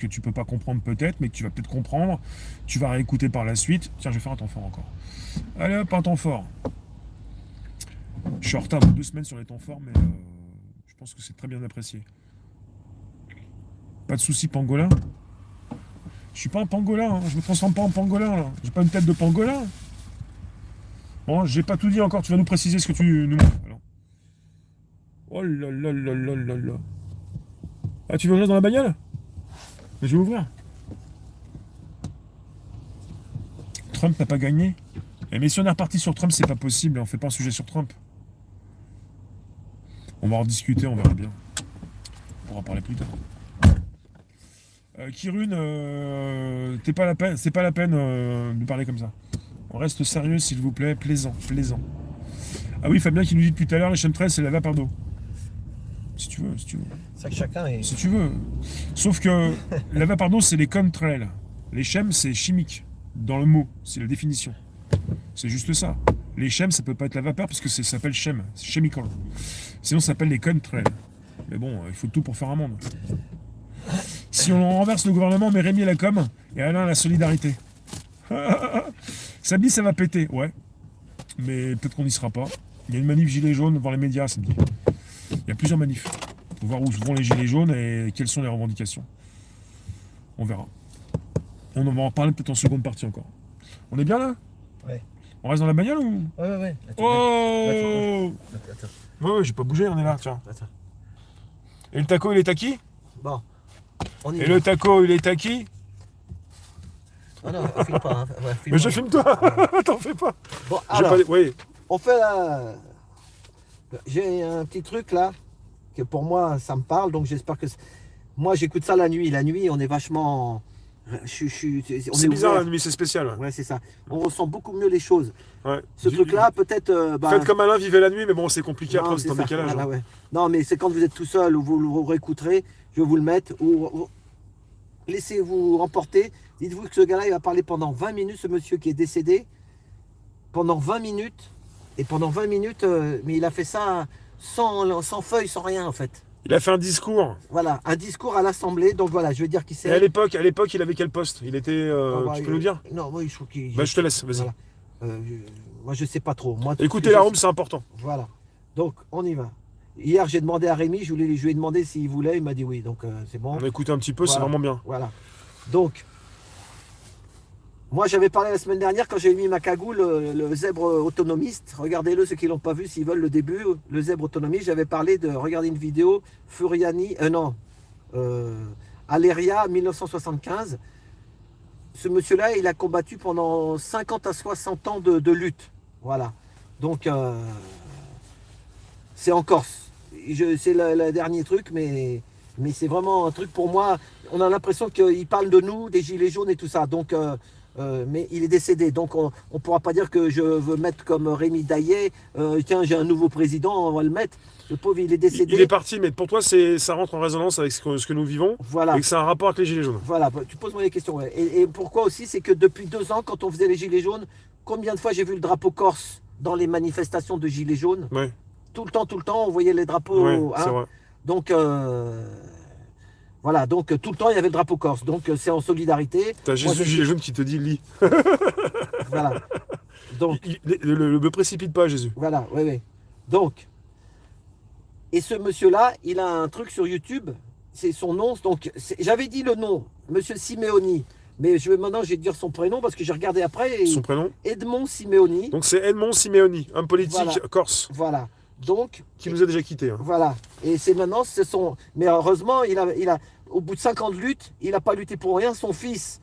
que tu peux pas comprendre peut-être, mais que tu vas peut-être comprendre. Tu vas réécouter par la suite. Tiens, je vais faire un temps fort encore. Allez hop, un temps fort. Je suis en retard de 2 semaines sur les temps forts, mais je pense que c'est très bien apprécié. Pas de soucis, pangolin. Je suis pas un pangolin, hein. Je me transforme pas en pangolin, là. J'ai pas une tête de pangolin. Bon, j'ai pas tout dit encore, tu vas nous préciser ce que tu nous montres. Alors. Oh là là là là là là. Ah, tu veux ouvrir dans la bagnole? Mais je vais ouvrir. Trump n'a pas gagné. Eh, mais si on est reparti sur Trump, c'est pas possible, on fait pas un sujet sur Trump. On va en discuter, on verra bien. On pourra parler plus tard. Kirun, c'est pas la peine de parler comme ça. On reste sérieux, s'il vous plaît, plaisant, plaisant. Ah oui, Fabien qui nous dit depuis tout à l'heure, les chemtrails, c'est la vapeur d'eau. Si tu veux, si tu veux. C'est ça que chacun est. Si tu veux. Sauf que la vapeur d'eau, c'est les chemtrails. Les chems, c'est chimique. Dans le mot, c'est la définition. C'est juste ça. Les chems, ça peut pas être la vapeur parce que ça s'appelle chem, c'est chemical. Sinon, ça s'appelle les chemtrails. Mais bon, il faut tout pour faire un monde. Si on renverse le gouvernement, on met Rémi à la com et Alain à la solidarité. Samedi, ça va péter, ouais. Mais peut-être qu'on n'y sera pas. Il y a une manif gilet jaune devant les médias samedi. Il y a plusieurs manifs. Pour voir où vont les gilets jaunes et quelles sont les revendications. On verra. On va en parler peut-être en seconde partie encore. On est bien là? Ouais. On reste dans la bagnole ou? Ouais. Oh! Attends. Ouais, j'ai pas bougé, on est là, tiens. Attends. Et le taco, il est à qui? Bon. On y Et va. le taco, il est à qui? Ah non, filme pas. Hein. Ouais, Mais je filme toi. T'en fais pas. Bon, J'ai alors, pas... Oui. on fait la... J'ai un petit truc là, que pour moi, ça me parle, donc j'espère que... Moi, j'écoute ça la nuit. La nuit, on est vachement... on C'est est bizarre ouvert. la nuit, c'est spécial. Ouais. Ouais, c'est ça. On ressent beaucoup mieux les choses. Ouais. Ce truc-là, peut-être... Faites comme Alain, vivez la nuit, mais bon, c'est compliqué non, après, c'est en ça. décalage. Voilà, Hein. ouais. Non, mais c'est quand vous êtes tout seul ou vous le réécouterez, je vais vous le mettre, ou laissez-vous emporter. Dites-vous que ce gars-là, il va parler pendant 20 minutes, ce monsieur qui est décédé, pendant 20 minutes, et pendant 20 minutes, mais il a fait ça sans feuille, sans rien en fait. Il a fait un discours. Voilà, un discours à l'Assemblée, donc voilà, je vais dire qui c'est. Et à l'époque, il avait quel poste? Il était. Tu peux nous dire? Non, moi, je trouve qu'il... Bah, je te laisse, vas-y. Voilà. Moi, je sais pas trop. Moi, Écoutez la room, c'est important. Voilà, donc on y va. Hier, j'ai demandé à Rémi, je lui ai demandé s'il voulait, il m'a dit oui, donc c'est bon. On a écouté un petit peu, Voilà. c'est vraiment bien. Voilà. Donc, moi j'avais parlé la semaine dernière quand j'ai mis ma cagoule, le zèbre autonomiste. Regardez-le, ceux qui l'ont pas vu, s'ils veulent le début, le zèbre autonomiste. J'avais parlé de regarder une vidéo, Furiani, Aléria 1975. Ce monsieur-là, il a combattu pendant 50 à 60 ans de lutte. Voilà. Donc, c'est en Corse. C'est le dernier truc, mais c'est vraiment un truc pour moi. On a l'impression qu'il parle de nous, des gilets jaunes et tout ça. Donc, mais il est décédé. Donc, on ne pourra pas dire que je veux mettre comme Rémi Daillet. Tiens, j'ai un nouveau président, on va le mettre. Le pauvre, il est décédé. Il est parti, mais pour toi, ça rentre en résonance avec ce que nous vivons. Voilà. Et que c'est un rapport avec les Gilets jaunes. Voilà, tu poses-moi des questions. Ouais. Et pourquoi aussi, c'est que depuis 2 ans, quand on faisait les gilets jaunes, combien de fois j'ai vu le drapeau corse dans les manifestations de gilets jaunes? Ouais. Tout le temps, on voyait les drapeaux. Ouais, hein. c'est vrai. Donc, voilà, donc tout le temps, il y avait le drapeau corse. Donc, c'est en solidarité. T'as Jésus Gilet jaune qui te dit lis. Voilà. Donc, Le précipite pas, Jésus. voilà, oui. Donc, et ce monsieur-là, il a un truc sur YouTube. C'est son nom. Donc, j'avais dit le nom, monsieur Simeoni. Mais maintenant, je vais dire son prénom parce que j'ai regardé après. Son prénom? Edmond Simeoni. Donc c'est Edmond Simeoni, un politique Voilà. corse, Voilà. Donc, qui nous a déjà quittés. Hein. voilà. Et c'est maintenant, c'est son. Mais heureusement, au bout de 5 ans de lutte, il n'a pas lutté pour rien. Son fils,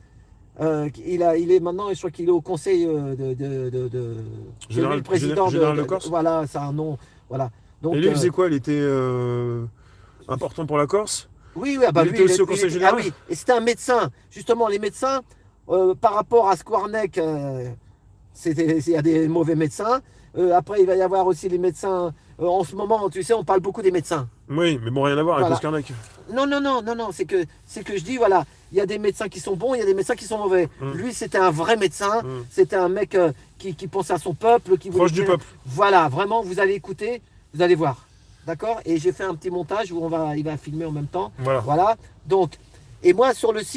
il est maintenant, je crois qu'il est au conseil Général le président général de Corse. Voilà, c'est un nom. Voilà. Donc, Et lui, il faisait quoi? Il était important pour la Corse? oui, ah bah il lui, était aussi au conseil général. Ah oui, et c'était un médecin. Justement, les médecins, par rapport à Squarneck, il y a des mauvais médecins. Après, il va y avoir aussi les médecins. En ce moment, tu sais, on parle beaucoup des médecins. Oui, mais bon, rien à voir Voilà. avec Oscar Non, c'est que je dis, voilà, il y a des médecins qui sont bons, il y a des médecins qui sont mauvais. Lui, c'était un vrai médecin, c'était un mec qui pensait à son peuple, qui voulait Proche du peuple. Voilà, vraiment, vous allez écouter, vous allez voir. D'accord? Et j'ai fait un petit montage où il va filmer en même temps. Voilà. Voilà. Donc, Et moi, sur le site,